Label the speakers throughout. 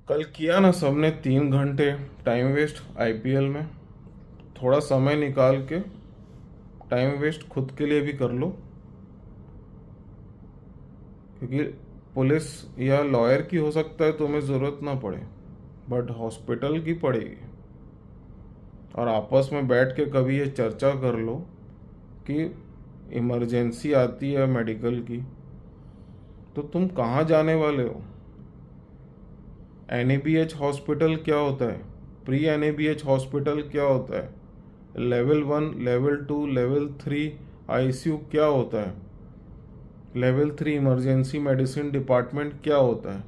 Speaker 1: कल किया ना सबने 3 घंटे टाइम वेस्ट आईपीएल में। थोड़ा समय निकाल के टाइम वेस्ट खुद के लिए भी कर लो, क्योंकि पुलिस या लॉयर की हो सकता है तुम्हें ज़रूरत ना पड़े, बट हॉस्पिटल की पड़ेगी। और आपस में बैठ के कभी ये चर्चा कर लो कि इमरजेंसी आती है मेडिकल की तो तुम कहाँ जाने वाले हो। एनएबीएच हॉस्पिटल क्या होता है, प्री एनएबीएच हॉस्पिटल क्या होता है, लेवल 1 लेवल 2 लेवल 3 आईसीयू क्या होता है, लेवल 3 इमरजेंसी मेडिसिन डिपार्टमेंट क्या होता है।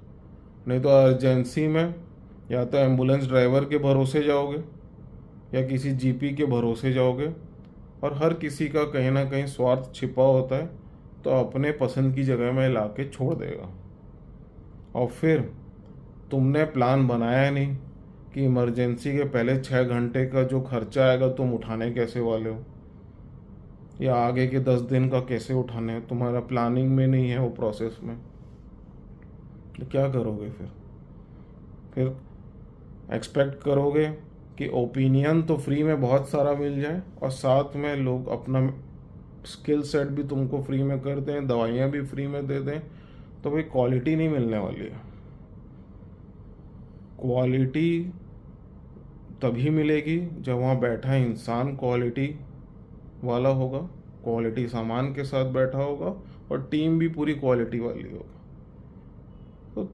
Speaker 1: नहीं तो अर्जेंसी में या तो एम्बुलेंस ड्राइवर के भरोसे जाओगे या किसी जीपी के भरोसे जाओगे, और हर किसी का कहीं ना कहीं स्वार्थ छिपा होता है, तो अपने पसंद की जगह में ला के छोड़ देगा। और फिर तुमने प्लान बनाया नहीं कि इमरजेंसी के पहले 6 घंटे का जो खर्चा आएगा तुम उठाने कैसे वाले हो, या आगे के 10 दिन का कैसे उठाने हैं। तुम्हारा प्लानिंग में नहीं है वो, प्रोसेस में। तो क्या करोगे फिर एक्सपेक्ट करोगे कि ओपिनियन तो फ्री में बहुत सारा मिल जाए और साथ में लोग अपना स्किल सेट भी तुमको फ्री में कर दें, दवाइयाँ भी फ्री में दे दें, तो भाई क्वालिटी नहीं मिलने वाली है। क्वालिटी तभी मिलेगी जब वहाँ बैठा इंसान क्वालिटी वाला होगा, क्वालिटी सामान के साथ बैठा होगा, और टीम भी पूरी क्वालिटी वाली होगी।